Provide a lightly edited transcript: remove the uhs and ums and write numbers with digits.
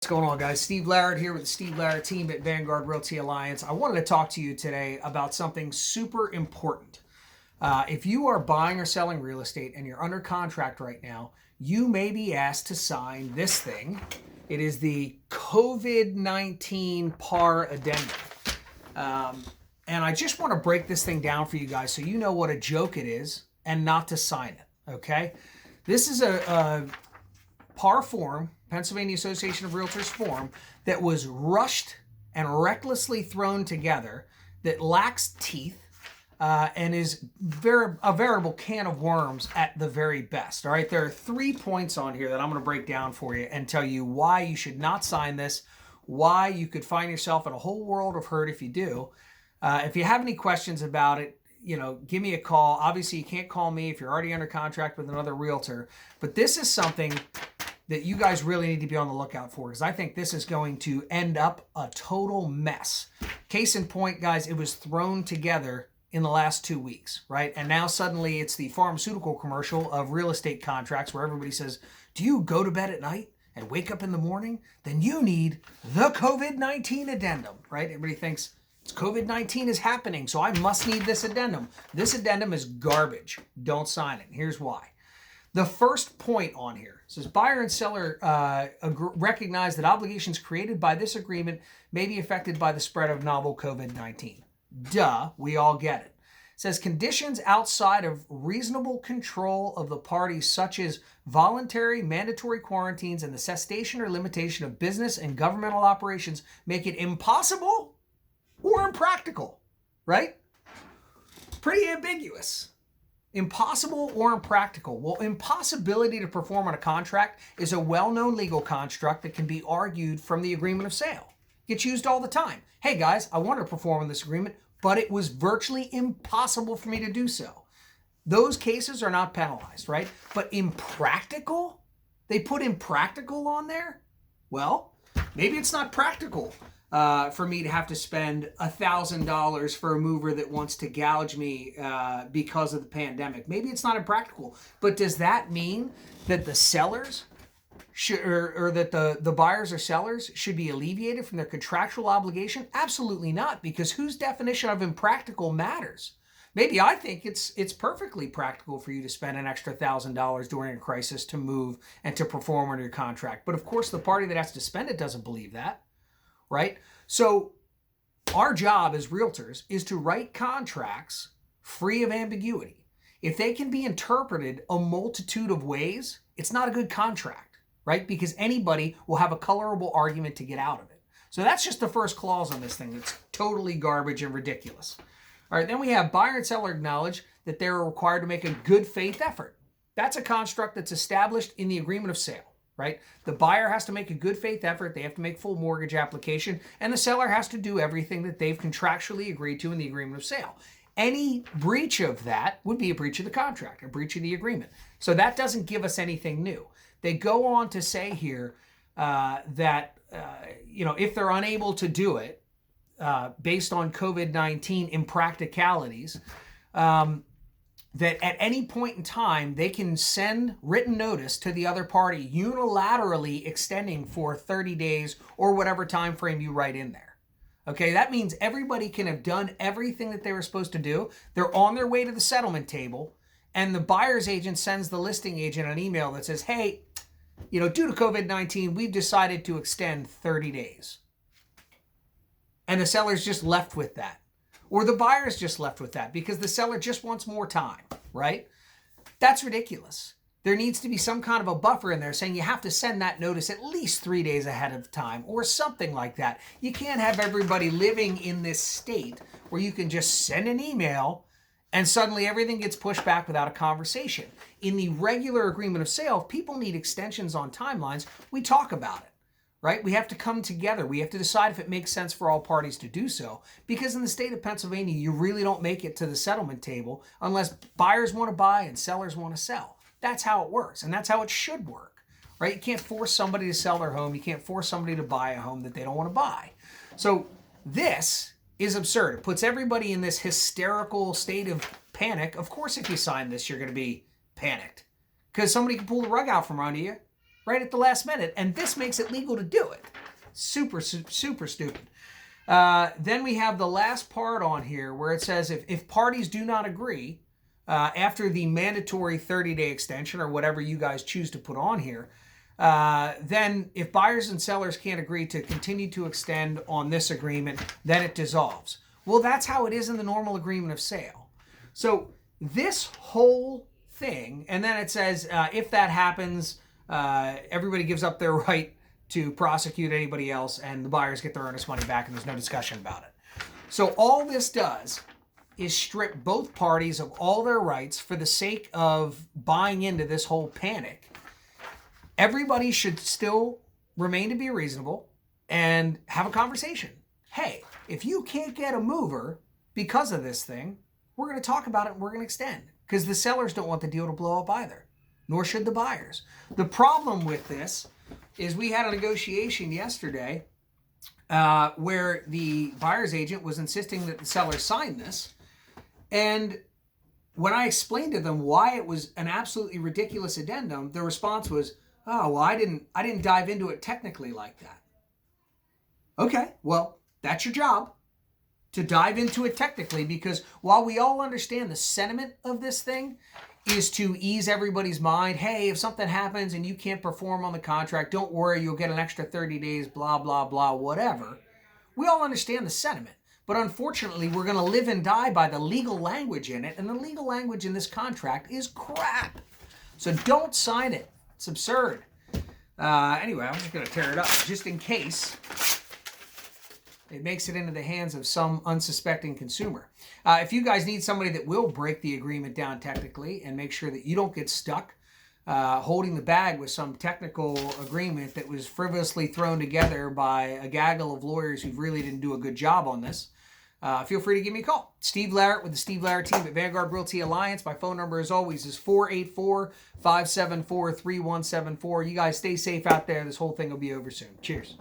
What's going on, guys? Steve Larrett here with the Steve Larrett team at Vanguard Realty Alliance. I wanted to talk to you today about something super important. If you are buying or selling real estate and you're under contract right now, you may be asked to sign this thing. It is the COVID-19 PAR Addendum. And I just want to break this thing down for you guys so you know what a joke it is and not to sign it, okay? This is a PAR form, Pennsylvania Association of Realtors form, that was rushed and recklessly thrown together, that lacks teeth, and is a veritable can of worms at the very best. All right, there are 3 points on here that I'm going to break down for you and tell you why you should not sign this, why you could find yourself in a whole world of hurt if you do. If you have any questions about it, give me a call. Obviously, you can't call me if you're already under contract with another realtor, but this is something that you guys really need to be on the lookout for, because I think this is going to end up a total mess. Case in point, guys, it was thrown together in the last 2 weeks, right? And now suddenly it's the pharmaceutical commercial of real estate contracts where everybody says, do you go to bed at night and wake up in the morning? Then you need the COVID-19 addendum, right? Everybody thinks it's COVID-19 is happening, so I must need this addendum. This addendum is garbage. Don't sign it. Here's why. The first point on here says buyer and seller recognize that obligations created by this agreement may be affected by the spread of novel COVID-19. Duh, we all get it. It says conditions outside of reasonable control of the parties, such as voluntary mandatory quarantines and the cessation or limitation of business and governmental operations, make it impossible or impractical, right? Pretty ambiguous. Impossible or impractical. Well, impossibility to perform on a contract is a well-known legal construct that can be argued from the agreement of sale. Gets used all the time. Hey guys, I wanted to perform on this agreement, but it was virtually impossible for me to do so. Those cases are not penalized, right? But impractical? They put impractical on there? Well, maybe it's not practical for me to have to spend $1,000 for a mover that wants to gouge me because of the pandemic. Maybe it's not impractical, but does that mean that the sellers should, or that the buyers or sellers should be alleviated from their contractual obligation? Absolutely not, because whose definition of impractical matters? Maybe I think it's perfectly practical for you to spend an extra $1,000 during a crisis to move and to perform under your contract. But of course, the party that has to spend it doesn't believe that. Right? So our job as realtors is to write contracts free of ambiguity. If they can be interpreted a multitude of ways, it's not a good contract, right? Because anybody will have a colorable argument to get out of it. So that's just the first clause on this thing. That's totally garbage and ridiculous. All right, then we have buyer and seller acknowledge that they're required to make a good faith effort. That's a construct that's established in the agreement of sale. Right? The buyer has to make a good faith effort. They have to make full mortgage application, and the seller has to do everything that they've contractually agreed to in the agreement of sale. Any breach of that would be a breach of the contract, a breach of the agreement. So that doesn't give us anything new. They go on to say here that if they're unable to do it based on COVID-19 impracticalities, that at any point in time, they can send written notice to the other party unilaterally extending for 30 days or whatever time frame you write in there. Okay, that means everybody can have done everything that they were supposed to do. They're on their way to the settlement table, and the buyer's agent sends the listing agent an email that says, hey, due to COVID-19, we've decided to extend 30 days. And the seller's just left with that. Or the buyer's just left with that because the seller just wants more time, right? That's ridiculous. There needs to be some kind of a buffer in there saying you have to send that notice at least 3 days ahead of time or something like that. You can't have everybody living in this state where you can just send an email and suddenly everything gets pushed back without a conversation. In the regular agreement of sale, if people need extensions on timelines, we talk about it. Right? We have to come together. We have to decide if it makes sense for all parties to do so. Because in the state of Pennsylvania, you really don't make it to the settlement table unless buyers want to buy and sellers want to sell. That's how it works. And that's how it should work. Right? You can't force somebody to sell their home. You can't force somebody to buy a home that they don't want to buy. So this is absurd. It puts everybody in this hysterical state of panic. Of course, if you sign this, you're going to be panicked. Because somebody can pull the rug out from under you. right at the last minute, and this makes it legal to do it. Super stupid. Then we have the last part on here where it says if parties do not agree after the mandatory 30-day extension or whatever you guys choose to put on here, then if buyers and sellers can't agree to continue to extend on this agreement, then it dissolves. Well, that's how it is in the normal agreement of sale. So this whole thing, and then it says if that happens, everybody gives up their right to prosecute anybody else, and the buyers get their earnest money back, and there's no discussion about it. So all this does is strip both parties of all their rights for the sake of buying into this whole panic. Everybody should still remain to be reasonable and have a conversation. Hey, if you can't get a mover because of this thing, we're going to talk about it and we're going to extend, because the sellers don't want the deal to blow up either, nor should the buyers. The problem with this is we had a negotiation yesterday where the buyer's agent was insisting that the seller sign this. And when I explained to them why it was an absolutely ridiculous addendum, the response was, oh, well, I didn't dive into it technically like that. Okay, well, that's your job, to dive into it technically, because while we all understand the sentiment of this thing is to ease everybody's mind, hey, if something happens and you can't perform on the contract, don't worry, you'll get an extra 30 days, blah, blah, blah, whatever. We all understand the sentiment. But unfortunately, we're going to live and die by the legal language in it, and the legal language in this contract is crap. So don't sign it. It's absurd. Anyway, I'm just going to tear it up just in case it makes it into the hands of some unsuspecting consumer. If you guys need somebody that will break the agreement down technically and make sure that you don't get stuck holding the bag with some technical agreement that was frivolously thrown together by a gaggle of lawyers who really didn't do a good job on this, feel free to give me a call. Steve Larrett with the Steve Larrett team at Vanguard Realty Alliance. My phone number, as always, is 484-574-3174. You guys stay safe out there. This whole thing will be over soon. Cheers.